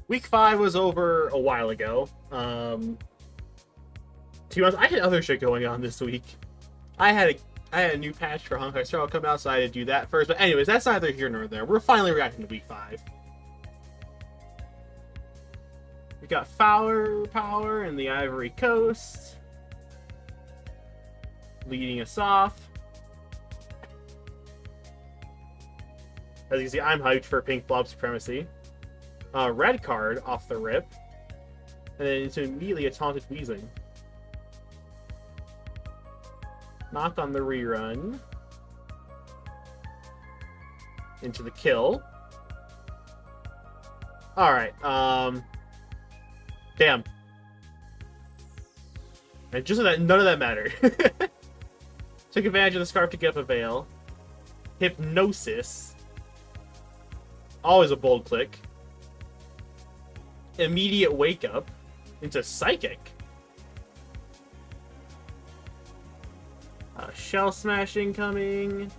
Week 5 was over a while ago. To be honest, I had other shit going on this week. I had a new patch for Honkai Star come out, so I had to do that first. But anyways, that's neither here nor there. We're finally reacting to Week 5. We got Fowler Power in the Ivory Coast, leading us off. As you can see, I'm hyped for Pink Blob Supremacy. Red card off the rip. And then it's immediately a taunted Wheezing. Knock on the rerun. Into the kill. Alright, damn. And just so that none of that mattered. Took advantage of the scarf to get up a veil. Hypnosis. Always a bold click. Immediate wake up into Psychic. Shell smashing coming.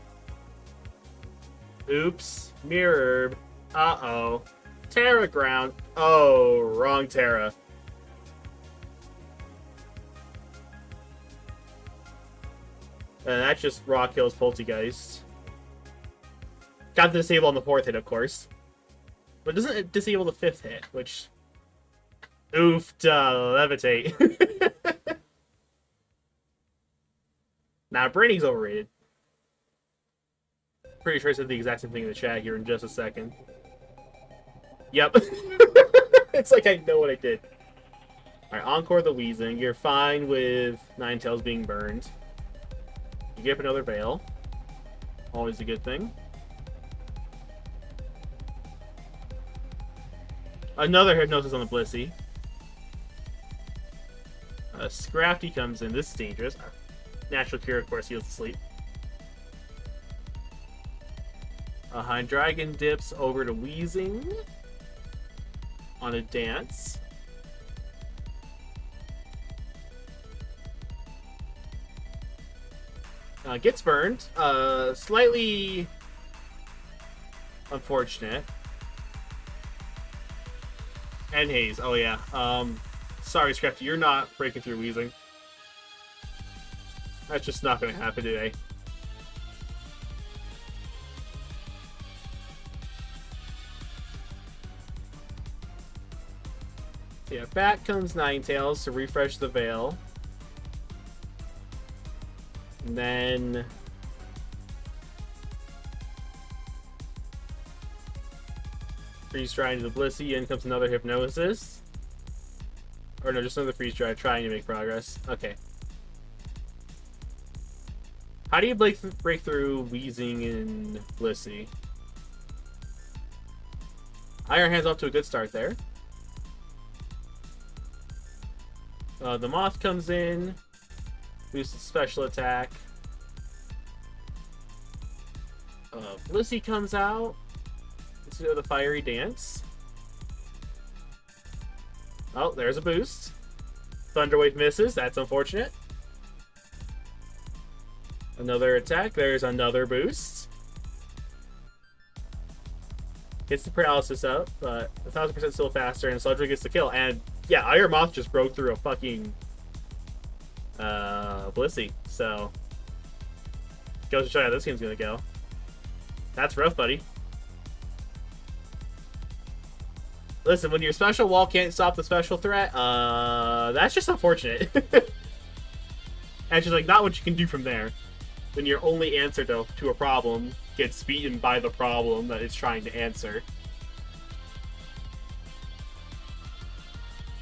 Oops. Mirror. Uh-oh. Terra ground. Oh, wrong Terra. And that just raw kills Poltergeist. Got the disable on the 4th hit, of course. But doesn't it disable the 5th hit, which... Oof, levitate. Nah, Brady's overrated. Pretty sure I said the exact same thing in the chat here in just a second. Yep. It's like I know what I did. Alright, Encore the Wheezing. You're fine with Ninetales being burned. You get up another Veil. Always a good thing. Another Hypnosis on the Blissey. Scrafty comes in. This is dangerous. Natural Cure, of course, heals the sleep. Hydreigon dips over to Wheezing. On a dance. Gets burned. Slightly unfortunate. And Haze. Oh, yeah. Sorry, Scrafty, you're not breaking through Wheezing. That's just not going to happen today. Yeah, back comes Ninetales to refresh the Veil. And then... Freeze Dry into the Blissey, in comes another Hypnosis. Or no, just another Freeze Dry, trying to make progress. Okay. How do you break through Wheezing and Blissey? Iron Hand's off to a good start there. The Moth comes in. Boosted special attack. Blissey comes out. Let's do the Fiery Dance. Oh, there's a boost. Thunderwave misses. That's unfortunate. Another attack. There's another boost. Gets the paralysis up, but 1,000% still faster, and Sludger gets the kill. And yeah, Iron Moth just broke through a fucking Blissey. So goes to show you how this game's gonna go. That's rough, buddy. Listen, when your special wall can't stop the special threat, that's just unfortunate. And just like not what you can do from there. When your only answer to a problem gets beaten by the problem that it's trying to answer.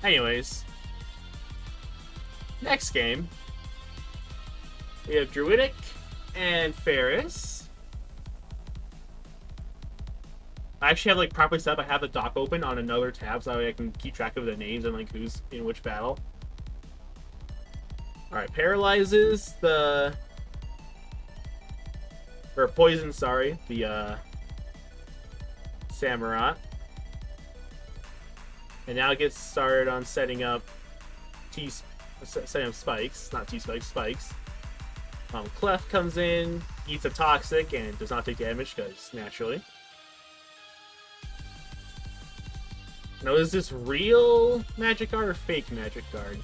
Anyways. Next game. We have Druidic and Ferris. I actually have like properly set up. I have the dock open on another tab so that way I can keep track of the names and like who's in which battle. Alright, paralyzes the... Or poison, sorry, the Samurott. And now it gets started on setting up spikes, not T-spikes, spikes. Clef comes in, eats a toxic, and does not take damage because naturally. Now, is this real Magic Guard or fake Magic Guard?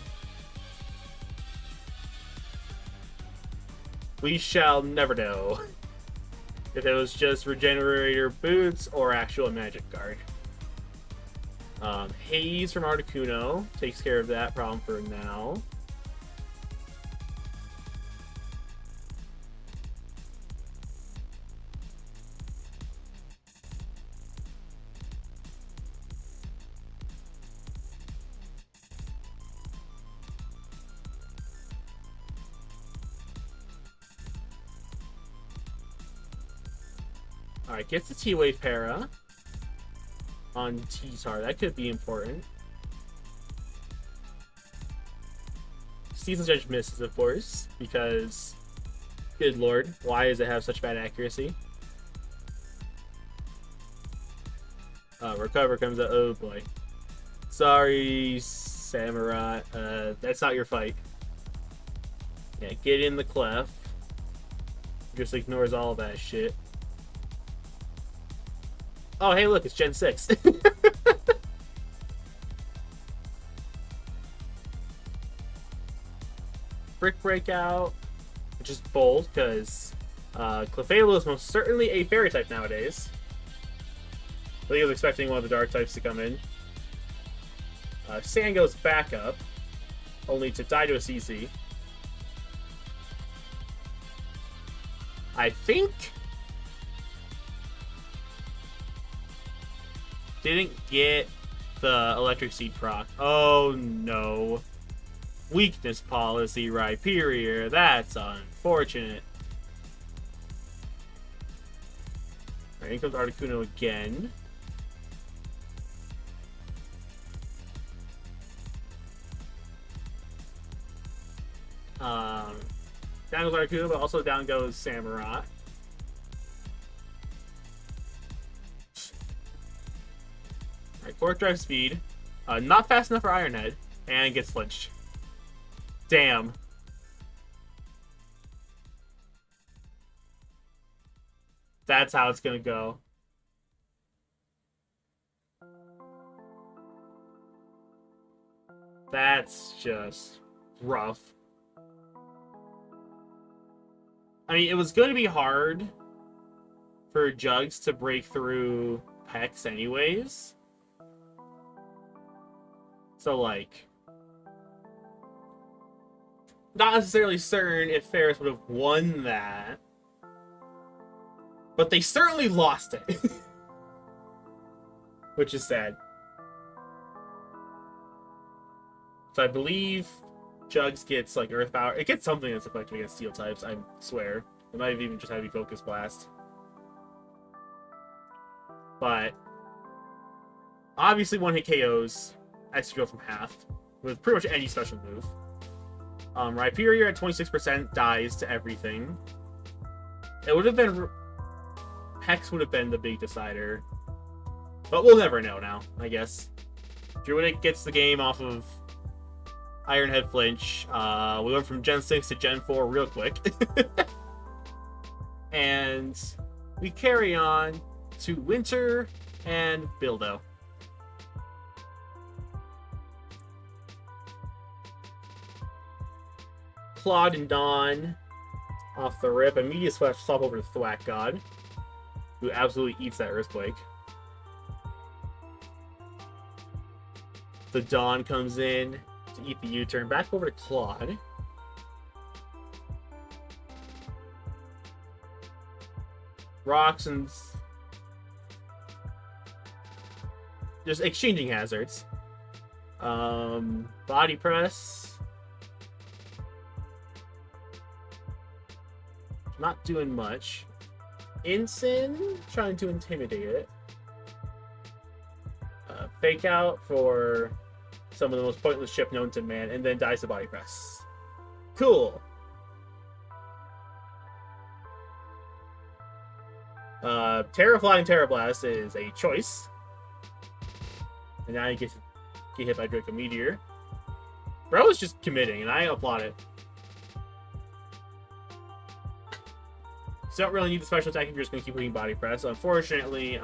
We shall never know if it was just Regenerator Boots or actual Magic Guard. Haze from Articuno takes care of that problem for now. Alright, gets the T-Wave Para on T-Tar. That could be important. Season's Judge misses, of course, because, good lord, why does it have such bad accuracy? Recover comes out. Oh boy. Sorry, Samurai. That's not your fight. Yeah, get in the clef. Just ignores all that shit. Oh, hey, look, it's Gen 6. Brick Breakout, which is bold, because Clefable is most certainly a fairy type nowadays. I think I was expecting one of the dark types to come in. Sand goes back up, only to die to a CC. I think... Didn't get the Electric Seed proc. Oh no. Weakness policy, Rhyperior. That's unfortunate. Alright, in comes Articuno again. Down goes Articuno, but also down goes Samurai. Alright, Quark Drive speed. Not fast enough for Ironhead. And gets flinched. Damn. That's how it's gonna go. That's just rough. I mean, it was going to be hard for Jugs to break through Pex anyways. So, like, not necessarily certain if Ferris would have won that. But they certainly lost it. Which is sad. So I believe Jugs gets, like, Earth Power. It gets something that's effective against Steel types, I swear. It might have even just had to be Focus Blast. But obviously one-hit KOs Excadrill from half with pretty much any special move. Rhyperior at 26% dies to everything. It would have been... Hex would have been the big decider. But we'll never know now, I guess. Druidic gets the game off of Ironhead Flinch. We went from Gen 6 to Gen 4 real quick. And we carry on to Winter and Bildo. Claude and Dawn off the rip. Immediate swap over to Thwack God, who absolutely eats that Earthquake. The Dawn comes in to eat the U-turn. Back over to Claude. Rocks and... just exchanging hazards. Body Press. Not doing much. Ensign, trying to intimidate it. Fake Out for some of the most pointless chip known to man, and then dies to Body Press. Cool. Terraflying Terrablast is a choice. And now you get hit by Draco Meteor. Bro is just committing, and I applaud it. So don't really need the special attack if you're just going to keep hitting Body Press. Unfortunately,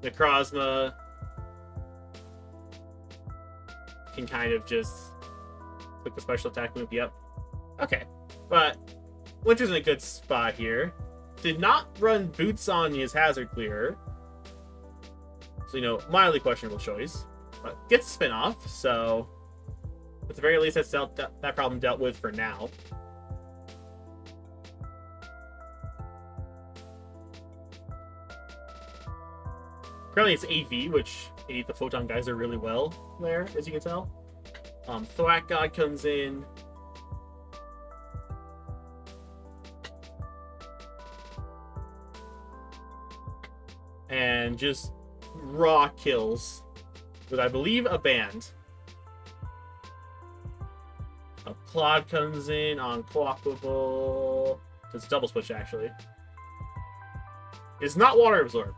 Necrozma can kind of just click the special attack move. Yep. Okay. But Winter's in a good spot here. Did not run Boots on his Hazard Clearer. So, you know, mildly questionable choice. But gets a spin off, so at the very least that's that problem dealt with for now. Apparently it's AV, which ate the Photon Geyser really well there, as you can tell. Thwack God comes in. And just raw kills with, I believe, a band. A Plod comes in on Clockable. It's a double switch, actually. It's not Water Absorb.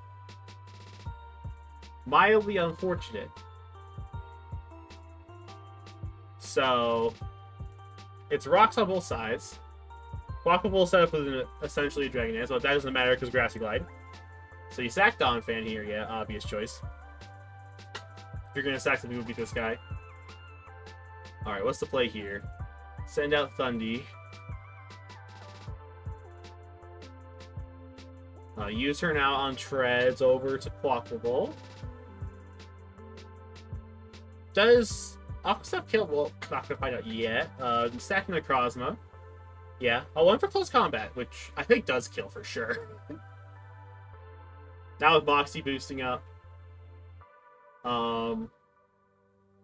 Mildly unfortunate. So, it's rocks on both sides. Clockable set up with essentially a Dragon Dance, but that doesn't matter because Grassy Glide. So you sack Donphan here, yeah, obvious choice. If you're gonna sack something, it would be this guy. Alright, what's the play here? Send out Thundy. Use her now on Treads over to Clockable. Does Aquastep kill? Well, not gonna find out yet. Stacking Necrozma. Yeah. Oh, one for close combat, which I think does kill for sure. Now with Moxie boosting up.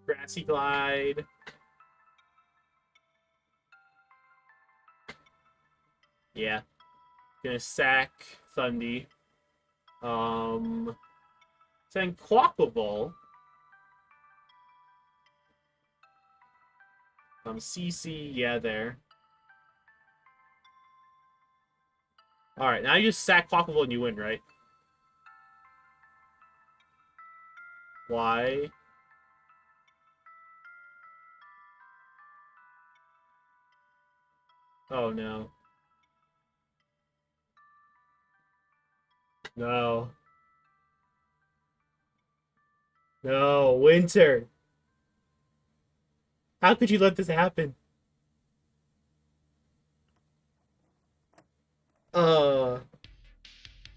Grassy Glide. Yeah. Gonna sack Thundy. Saying Quackable. CC, yeah, there. Alright, now you just sack Quackable and you win, right? Why? Oh, no. No. No, Winter. How could you let this happen?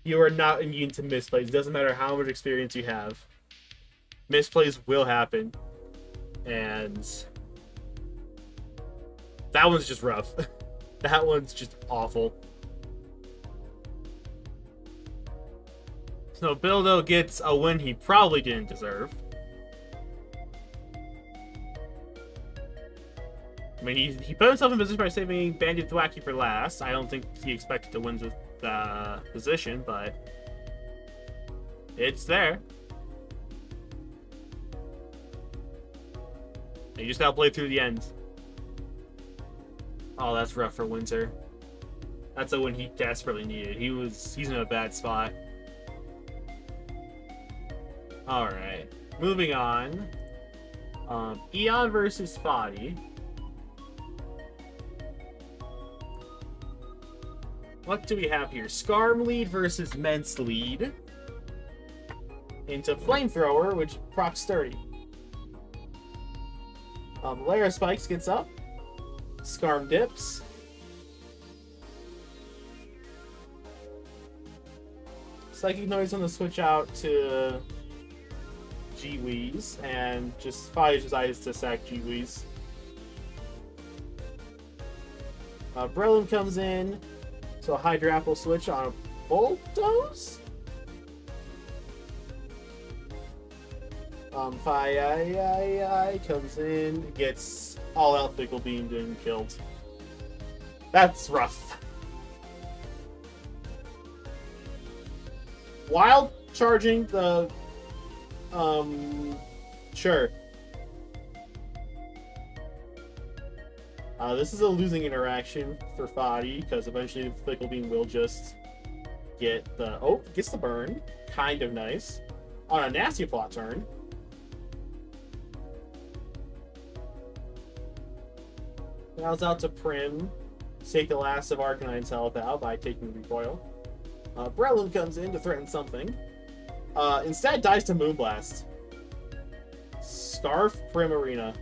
You are not immune to misplays. It doesn't matter how much experience you have. Misplays will happen. And that one's just rough. That one's just awful. So Bildo gets a win he probably didn't deserve. I mean, he put himself in position by saving Bandit Thwacky for last. I don't think he expected to win the position, but it's there. You just gotta play through the end. Oh, that's rough for Winter. That's a win he desperately needed. He's in a bad spot. Alright. Moving on. Eon versus Foddy. What do we have here? Skarm lead versus Mence lead. Into Flamethrower, which procs 30. Layer Spikes gets up. Skarm dips. Psychic Noise on the switch out to G-Weeze, and just Foddy decides to sack G-Weeze. Breloom comes in. So a Hydra Apple switch on a Bulldoze? Fi comes in, gets all out Fickle Beamed and killed. That's rough. Wild charging the sure. This is a losing interaction for Foddy, because eventually Fickle Beam will just get the... Oh, gets the burn. Kind of nice. On a nasty plot turn. Now's out to Prim. Take the last of Arcanine's health out by taking recoil. Breloom comes in to threaten something. Instead dies to Moonblast. Scarf Primarina.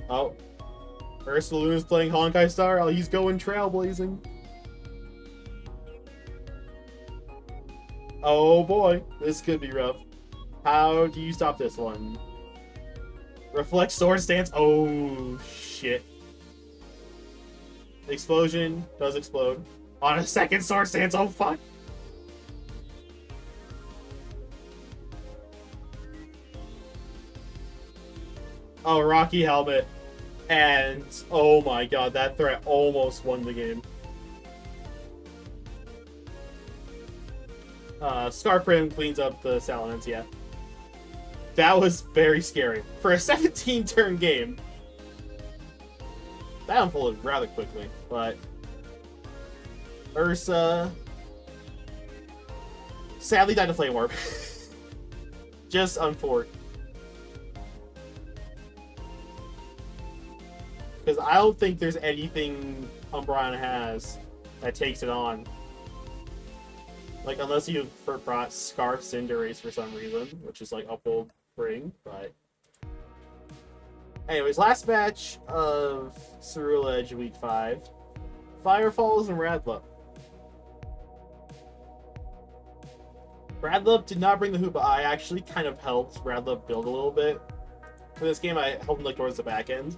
Oh. Ursaluna's playing Honkai Star. Oh, he's going trailblazing. Oh boy, this could be rough. How do you stop this one? Reflect Sword Stance. Oh, shit. Explosion does explode. On a second Sword Stance. Oh, fuck. Oh, Rocky Helmet. And, oh my god, that threat almost won the game. Scarprim cleans up the Salamence, yeah. That was very scary. For a 17-turn game, that unfolded rather quickly, but Ursa sadly died to Flame Orb. Just unfortunate. Because I don't think there's anything Umbreon has that takes it on. Like, unless you brought Scarf Cinderace for some reason, which is like Uphold Ring, but... Anyways, last match of Cerule Edge Week 5. Fire Falls and Radlup. Radlup did not bring the hoop, but I actually kind of helped Radlup build a little bit. For this game, I helped him like towards the back end.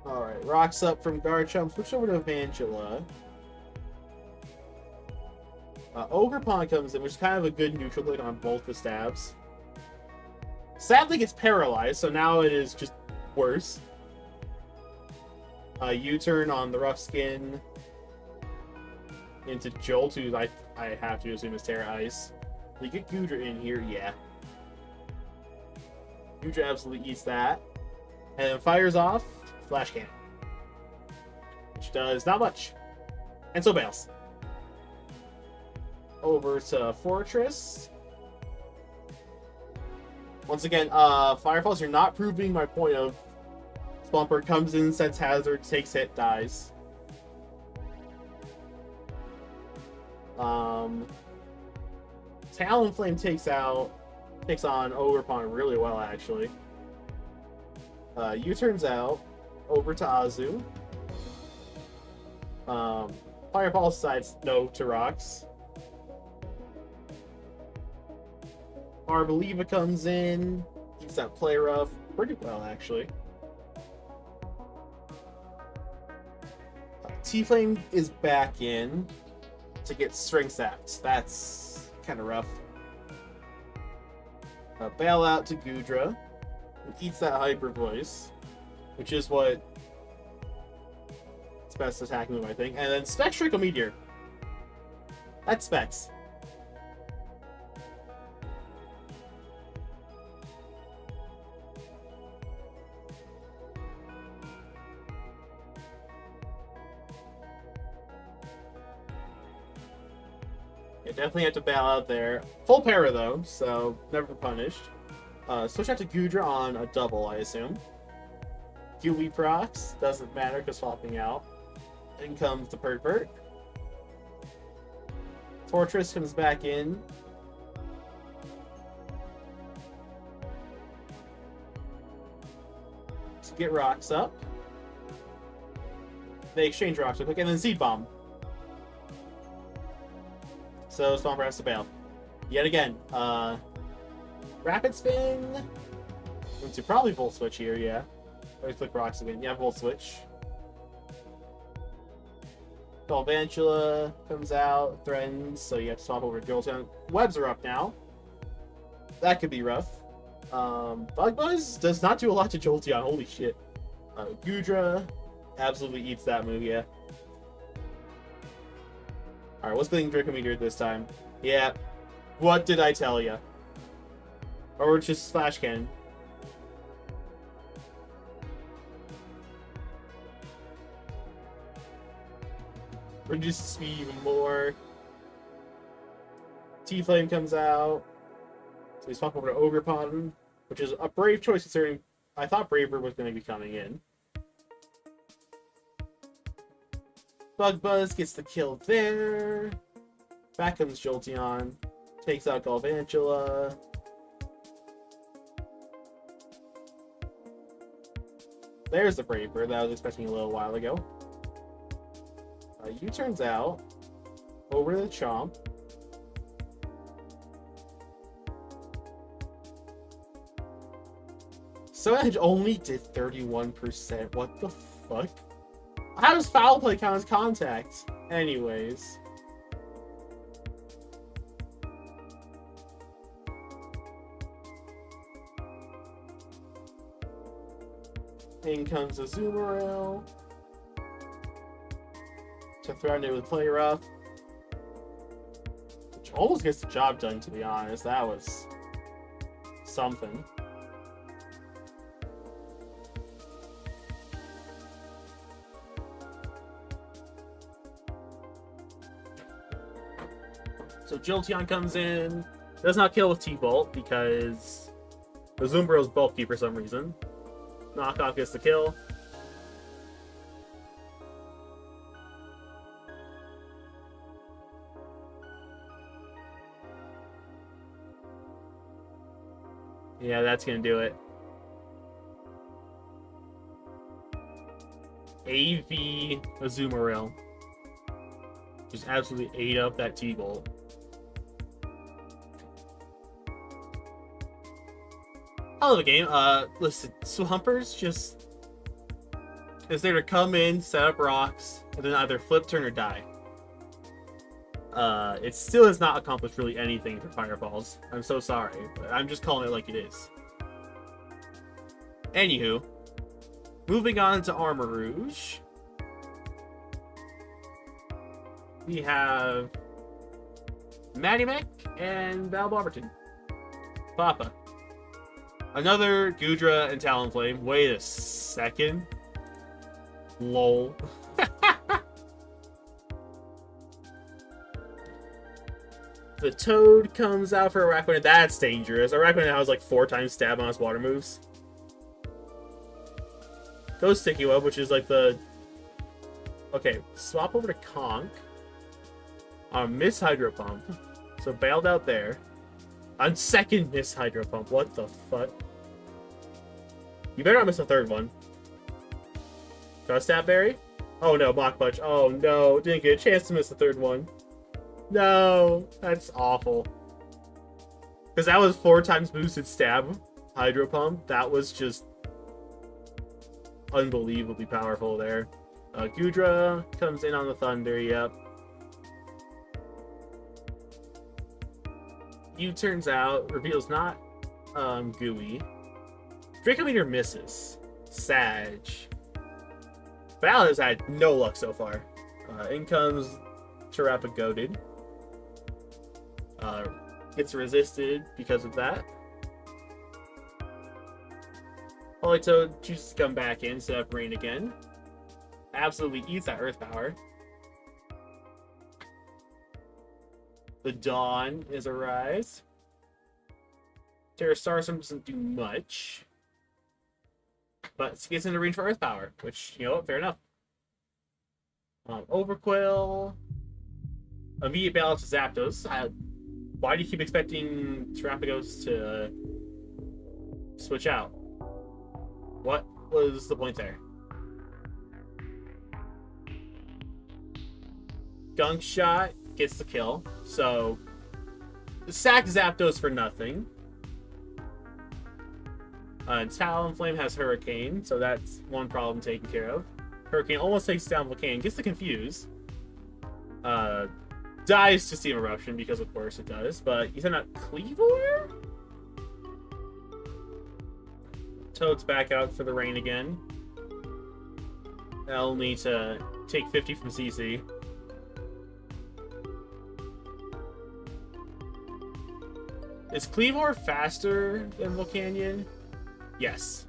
Alright, Rocks up from Garchomp. Switch over to Evangela. Ogerpon comes in, which is kind of a good neutral click on both the stabs. Sadly, it's paralyzed, so now it is just worse. U-turn on the Rough Skin into Jolt, who I have to assume is Terra Ice. You get Goodra in here, yeah. Goodra absolutely eats that. And then fires off Flash Cannon, which does not much. And so bails. Over to Fortress. Once again, Firefalls, you're not proving my point of Swampert comes in, sets hazard, takes hit, dies. Talonflame takes on Ogerpon really well, actually. U-turns out over to Azu. Firefall decides no to Rocks. Arboliva comes in, keeps that play rough pretty well, actually. T-Flame is back in to get String Sapped. That's kind of rough. Bail out to Goodra, who eats that Hyper Voice, which is what its best attack move, I think. And then Spectrical Meteor. That's Specs. Yeah, definitely have to bail out there. Full para though, so never punished. Switch out to Goodra on a double, I assume. QV procs, doesn't matter because swapping out. In comes the Pervert. Fortress comes back in. To get Rocks up. They exchange Rocks real quick, and then Seed Bomb. So Swampert has to bail. Yet again. Rapid Spin. Into probably Volt Switch here, yeah. Always click Rocks again. Yeah, Volt Switch. Galvantula comes out, threatens, so you have to swap over to Jolteon. Webs are up now. That could be rough. Bug Buzz does not do a lot to Jolteon, holy shit. Goodra absolutely eats that move, yeah. Alright, what's getting Draco Meteor this time? Yeah. What did I tell ya? Or just Flash Cannon. Reduce the speed even more. T-Flame comes out. So we swap over to Ogerpon, which is a brave choice considering I thought Braver was going to be coming in. Bug Buzz gets the kill there. Back comes Jolteon. Takes out Galvantula. There's the Brave Bird that I was expecting a little while ago. U-turns out. Over to the Chomp. So Edge only did 31%. What the fuck? How does foul play count as contact? Anyways. In comes Azumarill to threaten it with Play Rough. Which almost gets the job done, to be honest. That was something. So Jolteon comes in. Does not kill with T-Bolt because the Azumarill is bulky for some reason. Knockoff gets the kill. Yeah, that's gonna do it. AV Azumarill just absolutely ate up that T-Bolt. I love the game. Listen, Swampers just is there to come in, set up rocks, and then either flip, turn, or die. It still has not accomplished really anything for Fireballs. I'm so sorry, but I'm just calling it like it is. Anywho, moving on to Armor Rouge. We have Maddie and Val Barberton. Papa. Another Goodra and Talonflame. Wait a second. Lol. The Toad comes out for Araquanid. That's dangerous. Araquanid has like 4 times stab on his water moves. Goes Sticky Web, which is like the... Okay, swap over to Conk. Miss Hydro Pump. So bailed out there. On second Miss Hydro Pump. What the fuck? You better not miss a third one. Got a Stab Berry? Oh no, Mach Punch. Oh no, didn't get a chance to miss the third one. No, that's awful. Because that was 4 times boosted Stab Hydro Pump. That was just unbelievably powerful there. Goodra comes in on the Thunder, yep. U-turns out, reveals not gooey. Draco Meteor misses. Sag. Val has had no luck so far. In comes Tarappa Goaded. Gets resisted because of that. Politoed chooses to come back in, set up Rain again. Absolutely eats that Earth Power. The Dawn is a rise. Terra Starstorm doesn't do much. But gets into range for Earth Power, which, you know what, fair enough. Overquill. Immediate balance to Zapdos. Why do you keep expecting Terrapagos to switch out? What was the point there? Gunk Shot gets the kill. So, sack Zapdos for nothing. Talonflame has Hurricane, so that's one problem taken care of. Hurricane almost takes down Volcanion, gets the Confuse. Dies to Steam Eruption, because of course it does, but you send out Cleavor? Toad's back out for the Rain again. I'll need to take 50 from CC. Is Cleavor faster than Volcanion? Yes.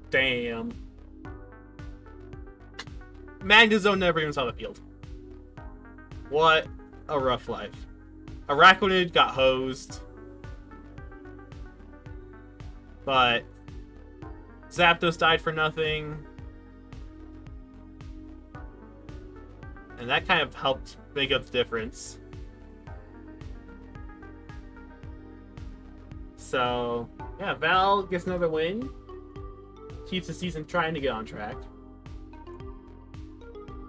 Damn. Magnezone never even saw the field. What a rough life. Araquanid got hosed. But Zapdos died for nothing. And that kind of helped make up the difference. So, yeah, Val gets another win. Keeps the season trying to get on track.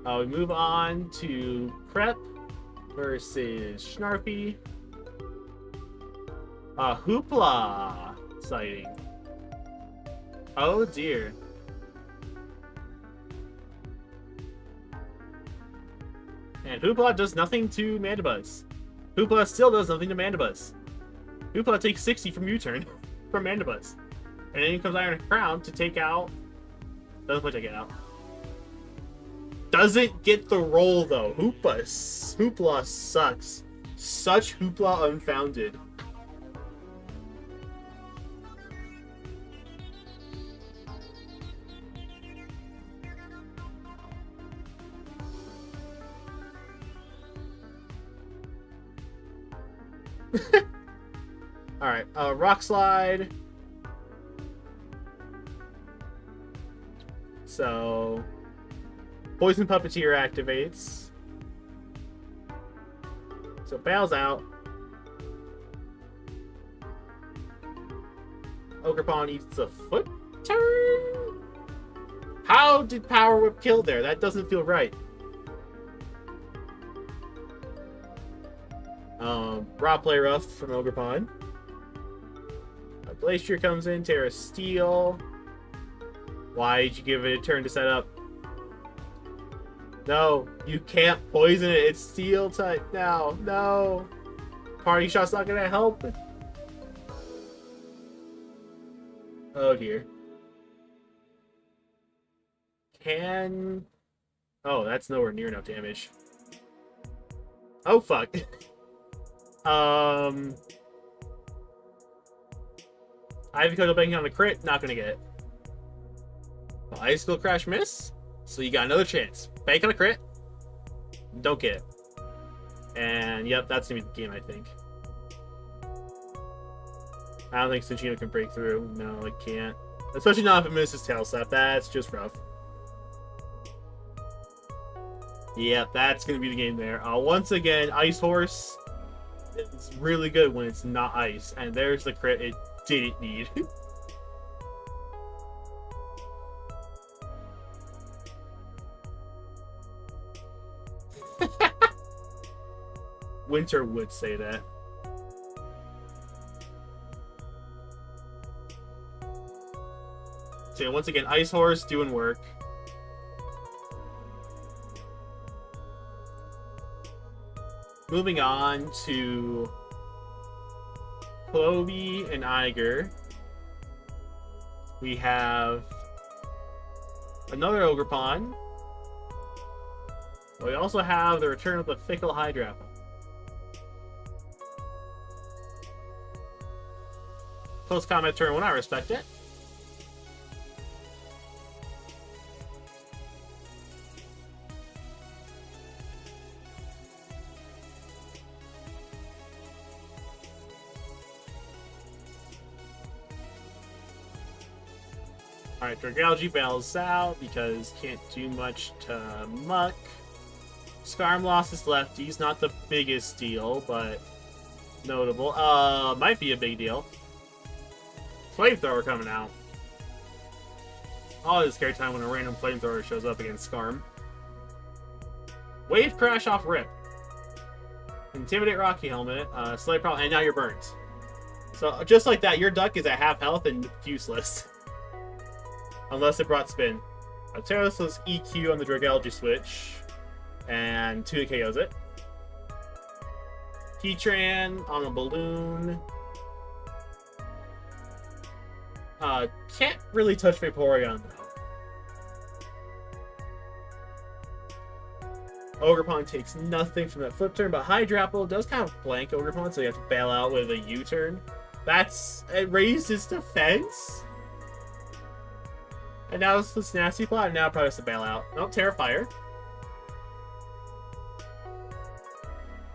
We move on to Prep versus Snarpy. Hoopla sighting. Oh dear. And Hoopla does nothing to Mandibuzz. Hoopla still does nothing to Mandibuzz. Hoopla takes 60 from U-turn from Mandibuzz. And then comes Iron Crown to take out... Doesn't quite take it out. Doesn't get the roll though. Hoopla sucks. Such Hoopla unfounded. Alright, Rock Slide. So, Poison Puppeteer activates. So, bails out. Ogerpon eats a foot turn? How did Power Whip kill there? That doesn't feel right. Raw Play Rough from Ogerpon. Glacier comes in, Terra Steel. Why did you give it a turn to set up? No, you can't poison it. It's Steel type now. No. Party Shot's not gonna help. Oh dear. Oh, that's nowhere near enough damage. Oh fuck. Ivy Cudgel banking on the crit, not gonna get it. Icicle Crash miss, so you got another chance. Bank on a crit, don't get it. And yep, that's gonna be the game, I think. I don't think Cinccino can break through. No, it can't. Especially not if it misses Tail Slap. That's just rough. Yep, that's gonna be the game there. Once again, Ice Horse. It's really good when it's not ice. And there's the crit it didn't need. Winter would say that. So yeah, once again, Ice Horse doing work. Moving on to Clovey and Iger. We have another Ogerpon. We also have the return of the Fickle Hydrapple. Close combat turn 1, I respect it. Alright, Dragalge bails out because can't do much to Muck. Skarm lost his lefties, not the biggest deal, but notable. Might be a big deal. Flamethrower coming out. Always scary time when a random flamethrower shows up against Skarm. Wave Crash off Rip. Intimidate Rocky Helmet, Slight Problem, and now you're burnt. So just like that, your duck is at half health and useless. Unless it brought spin. Terrasless EQ on the Dragalge switch. And 2 KOs it. Heatran on a balloon. Can't really touch Vaporeon though. Ogerpon takes nothing from that flip turn, but Hydrapple does kind of blank Ogerpon, so you have to bail out with a U-turn. It raised his defense? And now it's this nasty plot, and now it probably has to bail out. Oh, Terrifier.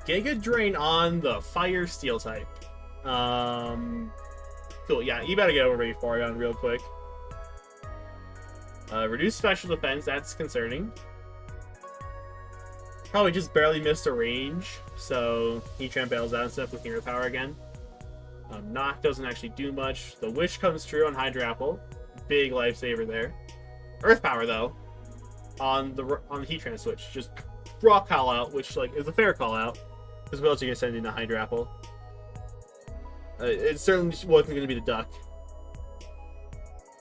Giga Drain on the Fire Steel type. Cool, yeah, you better get over Vaporeon real quick. Reduce special defense, that's concerning. Probably just barely missed a range, so Heatran bails out and stuff with Hero Power again. Knock doesn't actually do much. The Wish comes true on Hydra Apple. Big lifesaver there. Earth Power, though, on the Heatran switch. Just raw call out, which like is a fair call out. Because what else are you going to send in a Hydra Apple? It certainly wasn't going to be the Duck.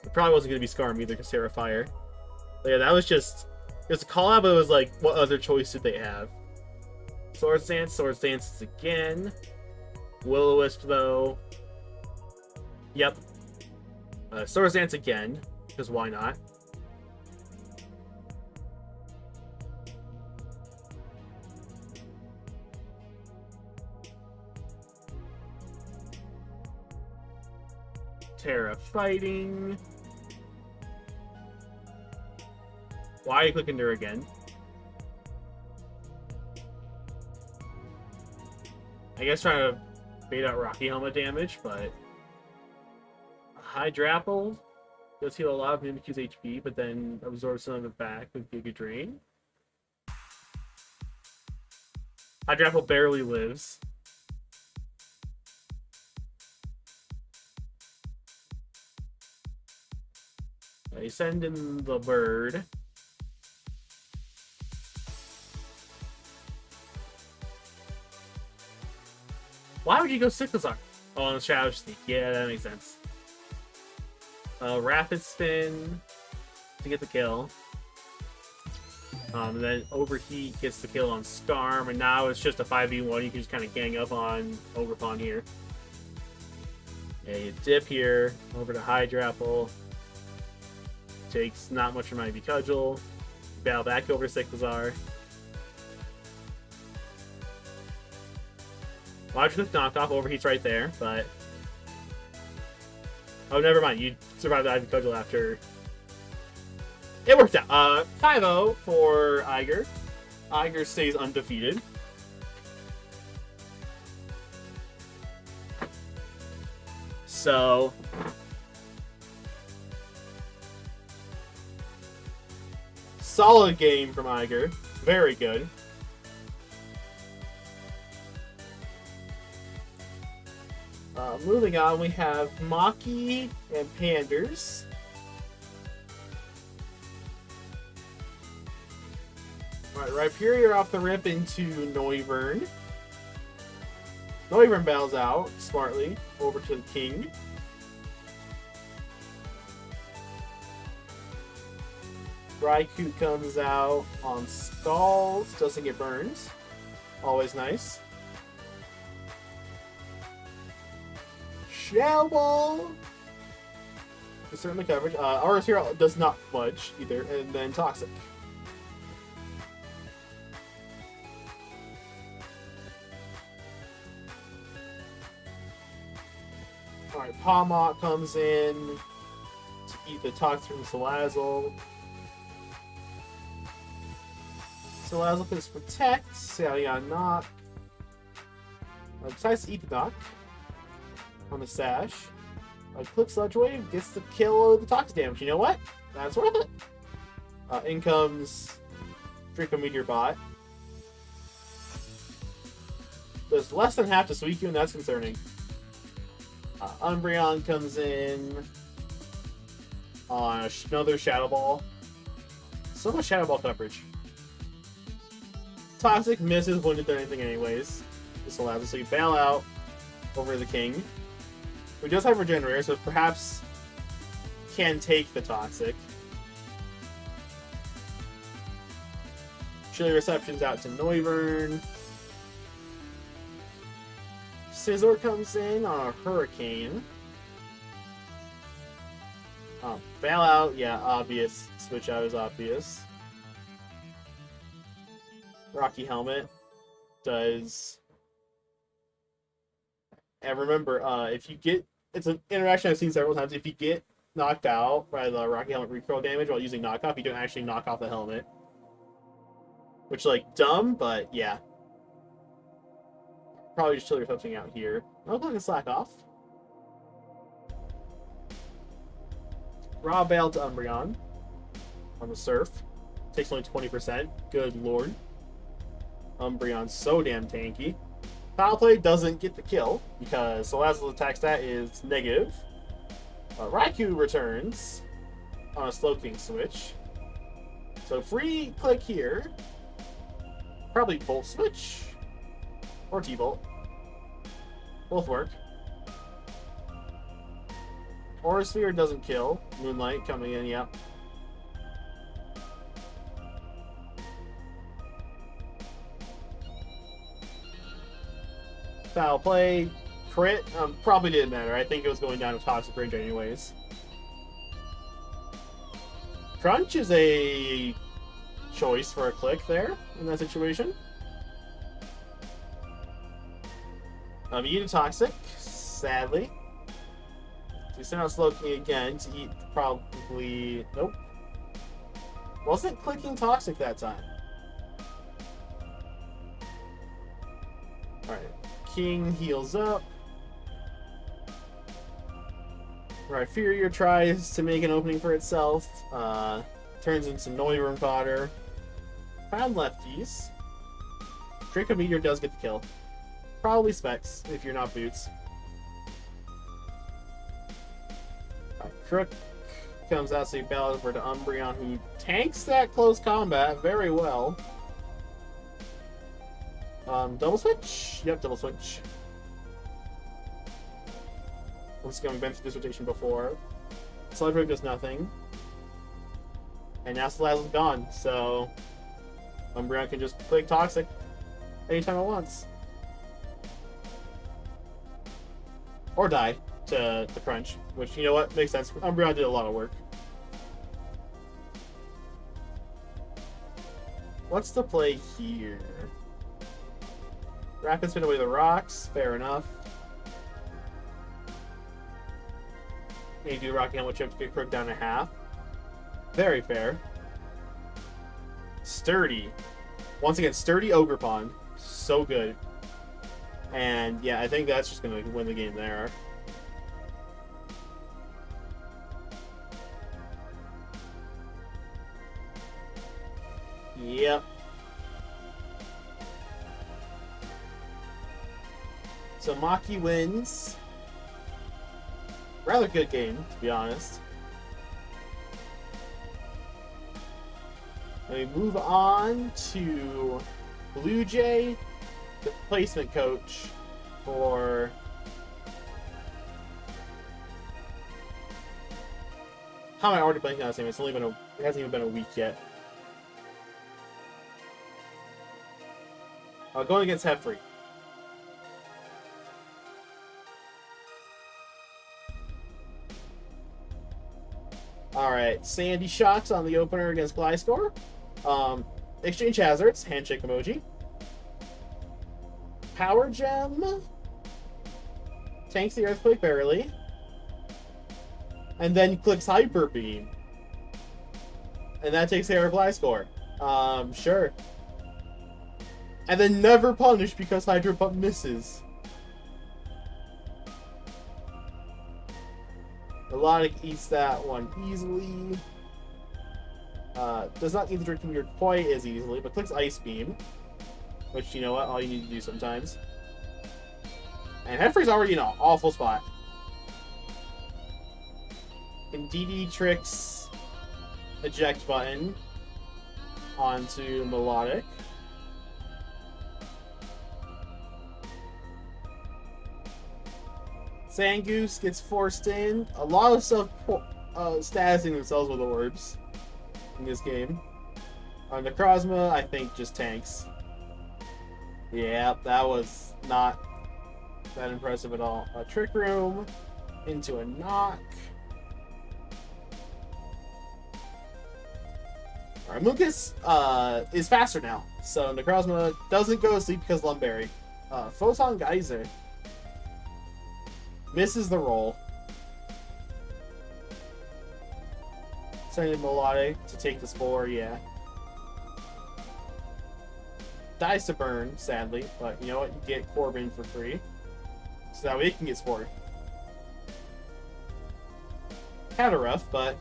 It probably wasn't going to be Skarm either, because Terra Fire. But yeah, that was just... It was a call out, but it was like, what other choice did they have? Swords Dances again. Will-O-Wisp, though. Yep. Swords Dance again, because why not? Terra Fighting. Why are you clicking her again? I guess trying to bait out Rocky Helmet damage, but Hydrapple does heal a lot of Mimikyu's HP, but then absorbs some of it back with Giga Drain. Hydrapple barely lives. You send in the bird. Why would you go Cyclozar? Oh, on the Shadow Sneak. Yeah, that makes sense. Rapid Spin to get the kill. And then Overheat gets the kill on Skarm, and now it's just a 5v1. You can just kind of gang up on Overpawn here. Yeah, you dip here, over to Hydrapple. Takes not much from Ivy Cudgel. Battle back over to Cyclozar. Logical knockoff, Overheat's right there, but... Oh, never mind. You survived the Ivy Cudgel after... It worked out. 5-0 for Iger. Iger stays undefeated. So... Solid game from Iger. Very good. Moving on, we have Maki and Panders. Alright, Rhyperior off the rip into Noivern. Noivern bails out smartly over to the King. Raikou comes out on Skulls, doesn't get burned. Always nice. Shadow Ball! Is certainly coverage. Aura's here does not budge either, and then Toxic. Alright, Pawmot comes in to eat the Toxic from Salazzle. Salazzle can protect, Salion knock. Decides to eat the knock on the Sash. Click Sludge Wave, gets the kill of the Toxic damage. You know what? That's worth it. In comes Draco Meteor Bot. Does less than half to Suicune, and that's concerning. Umbreon comes in on another Shadow Ball. So much Shadow Ball coverage. Toxic misses, wouldn't have done anything anyways. This allows us to bail out over the King, who does have Regenerator, so perhaps can take the Toxic. Chilly Reception's out to Noivern. Scizor comes in on a Hurricane. Bail out, yeah, obvious. Switch out is obvious. Rocky Helmet does... And remember, if you get... It's an interaction I've seen several times. If you get knocked out by the Rocky Helmet recoil damage while using knockoff, you don't actually knock off the helmet. Which, like, dumb, but yeah. Probably just Chiller something out here. Oh, I can slack off. Raw Bail to Umbreon. on the Surf. Takes only 20%. Good lord. Umbreon's so damn tanky. Foul Play doesn't get the kill because Salazzle's attack stat is negative. Raikou returns on a Slowking switch. So free click here. Probably Volt Switch or T-Bolt. Both work. Aura Sphere doesn't kill. Moonlight coming in, yep. Foul Play, crit, probably didn't matter. I think it was going down to Toxic Rage anyways. Crunch is a choice for a click there in that situation. You get a Toxic, sadly. So you send out Slowking again to eat probably... Nope. Wasn't clicking Toxic that time. Alright. King heals up. Rhyperior tries to make an opening for itself. Turns into Noiron fodder. Found lefties. Draco Meteor does get the kill. Probably Specs, if you're not Boots. Crook comes out, so you battle over to Umbreon, who tanks that close combat very well. Double switch? Yep, double switch. Once again, we've been through this rotation before. Sludge does nothing. And now Salazzle's gone, so Umbreon can just click Toxic anytime it wants. Or die to the Crunch, which, you know what, makes sense. Umbreon did a lot of work. What's the play here? Rapid spin away the rocks, fair enough. And you do Rocky Helmet Chip to get Crook down to half. Very fair. Sturdy. Once again, Sturdy Ogerpon. So good. And yeah, I think that's just going to win the game there. Yep. So Maki wins. Rather good game, to be honest. And we move on to Blue Jay, the placement coach for how am I already blanking on his name? It's only been it hasn't even been a week yet. Going against Hefrey. Alright, Sandy Shocks on the opener against Gliscor. Exchange Hazards, handshake emoji. Power Gem. Tanks the Earthquake barely. And then clicks Hyper Beam. And that takes care of Gliscor. Sure. And then never punish because Hydro Pump misses. Melodic eats that one easily. Does not eat the Drinking Meter quite as easily, but clicks Ice Beam. Which, you know what, all you need to do sometimes. And Hefrey's already in an awful spot. And DD tricks Eject button onto Melodic. Zangoose gets forced in. A lot of stuff statusing themselves with orbs in this game. Necrozma, I think, just tanks. Yeah, that was not that impressive at all. A Trick Room into a knock. Alright, Lucas is faster now. So Necrozma doesn't go to sleep because Lumberry. Photon Geyser misses the roll. Sending Melodic to take the Spore, yeah. Dies to burn, sadly, but you know what? You get Corbin for free. So that way it can get Spore. Kinda rough, but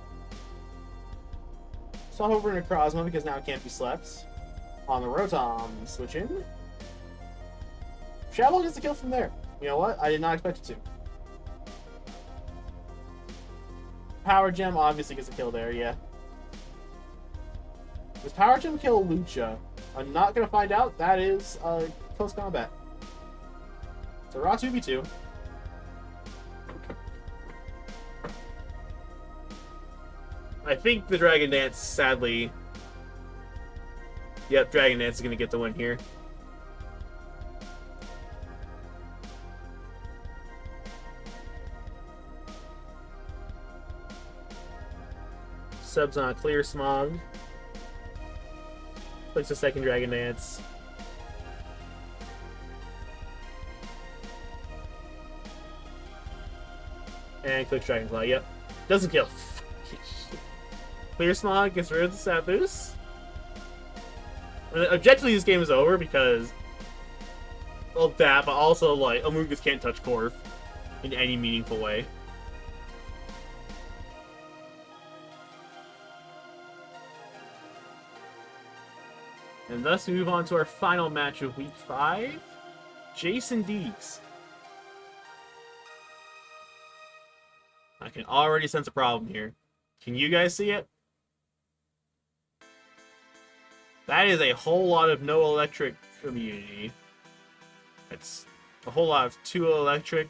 Swap over into Crosmo because now it can't be slept. On the Rotom, switch in. Shadow gets the kill from there. You know what? I did not expect it to. Power Gem obviously gets a kill there, yeah. Does Power Gem kill Lucha? I'm not going to find out. That is close combat. So Raw 2v2. I think the Dragon Dance, sadly... Yep, Dragon Dance is going to get the win here. Subs on Clear Smog. Clicks a second Dragon Dance. And clicks Dragon Claw, yep. Doesn't kill. Clear Smog gets rid of the stat boost. Objectively, this game is over because of that, but also, like, Amoonguss can't touch Corv in any meaningful way. And thus we move on to our final match of Week 5. Jason Deeks. I can already sense a problem here. Can you guys see it? That is a whole lot of no electric immunity. It's a whole lot of 2 electric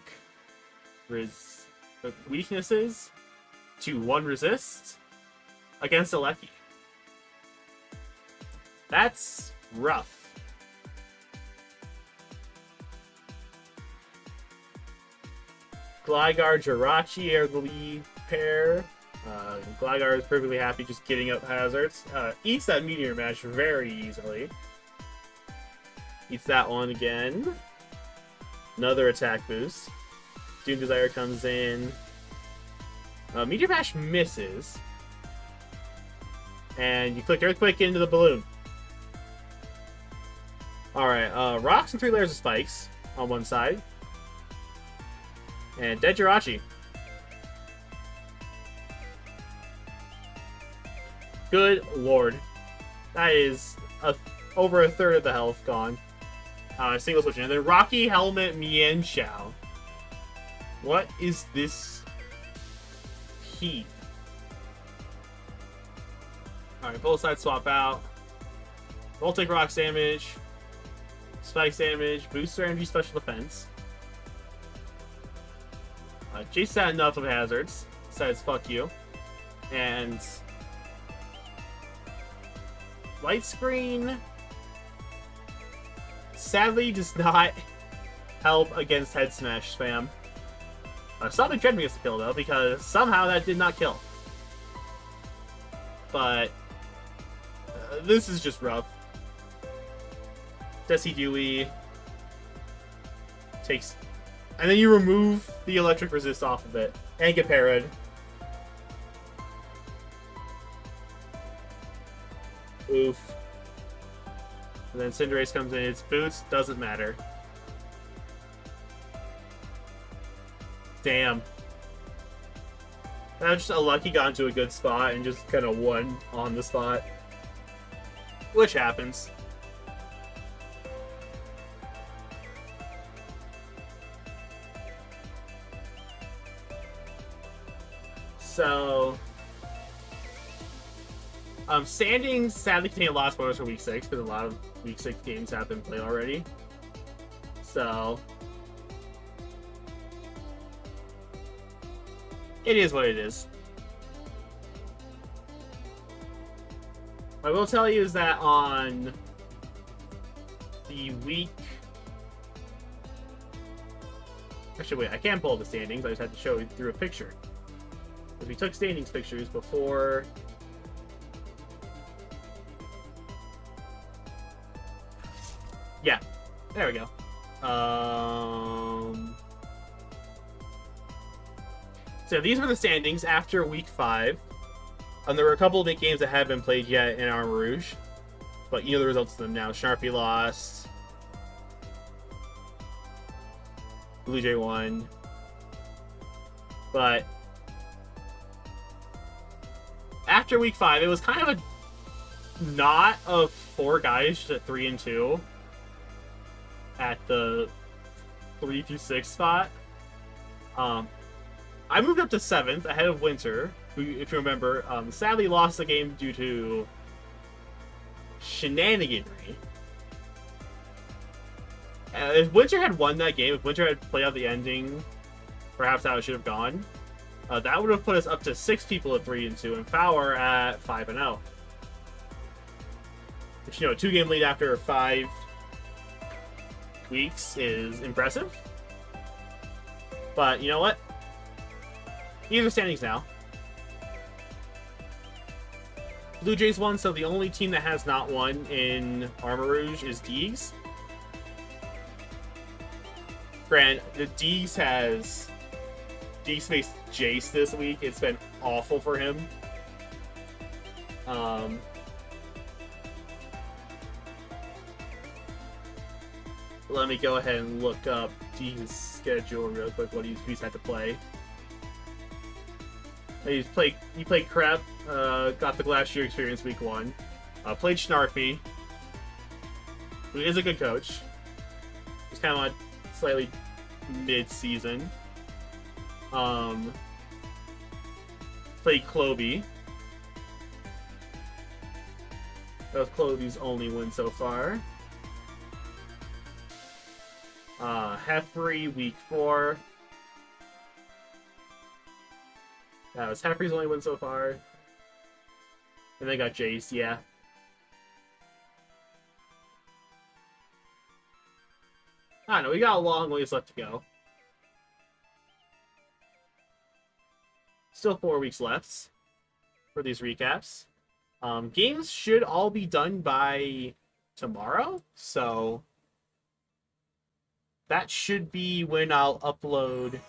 weaknesses to 1 resist against a Lecky. That's rough. Gligar, Jirachi are the lead pair. Gligar is perfectly happy just getting up hazards. Eats that Meteor Mash very easily. Eats that one again. Another attack boost. Doom Desire comes in. Meteor Mash misses. And you click Earthquake into the balloon. Alright, rocks and 3 layers of spikes on one side. And dead Jirachi. Good lord. That is over a third of the health gone. Single switch in. And then Rocky Helmet Mienshao. What is this heat? Alright, both sides swap out. Both take rocks damage. Spikes damage. Boosts their energy special defense. Jason's had enough of hazards. Says fuck you. And Light Screen sadly does not help against Head Smash spam. Sonic Dread gets the kill though, because somehow that did not kill. But this is just rough. Desi Dewey takes, and then you remove the electric resist off of it and get parried. Oof. And then Cinderace comes in. Its boots doesn't matter. Damn. That was just a lucky got into a good spot and just kind of won on the spot. Which happens. So, standings sadly contain a lot of spoilers for Week 6 because a lot of Week 6 games have been played already. So, it is what it is. What I will tell you is that on the week... Actually, wait, I can't pull the standings. I just had to show you through a picture. Because we took standings pictures before... Yeah, there we go. So these were the standings after Week 5. And there were a couple of big games that haven't been played yet in Armor Rouge. But you know the results of them now. Snarpy lost. Blue Jay won. But after Week 5, it was kind of a not of 4 guys just at 3 and 2 at the 3 through 6 spot. I moved up to 7th ahead of Winter, who, if you remember, sadly lost the game due to shenaniganry. If Winter had won that game, if Winter had played out the ending, perhaps how it should have gone, that would have put us up to 6 people at 3 and 2, and Fowler at 5 and 0. Which, you know, a 2-game lead after 5 weeks is impressive. But you know what? These are standings now. Blue Jays won, so the only team that has not won in Armor Rouge is Deegs. Grant, the Deegs faced Jace this week. It's been awful for him. Let me go ahead and look up Deegs' schedule real quick, what he's had to play. He played Crep, got the Glass Year Experience week 1. Played Snarfy, who is a good coach. He's kind of on slightly mid-season. Played Clovey. That was Clovey's only win so far. Heffrey, week 4. That was Heffrey's only win so far. And they got Jace, yeah. I don't know, we got a long ways left to go. Still 4 weeks left for these recaps. Games should all be done by tomorrow, so that should be when I'll upload.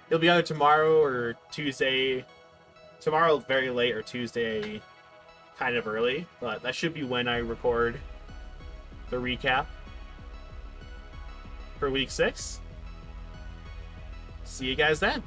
It'll be either tomorrow or Tuesday. Tomorrow very late or Tuesday kind of early, but that should be when I record the recap for week 6. See you guys then.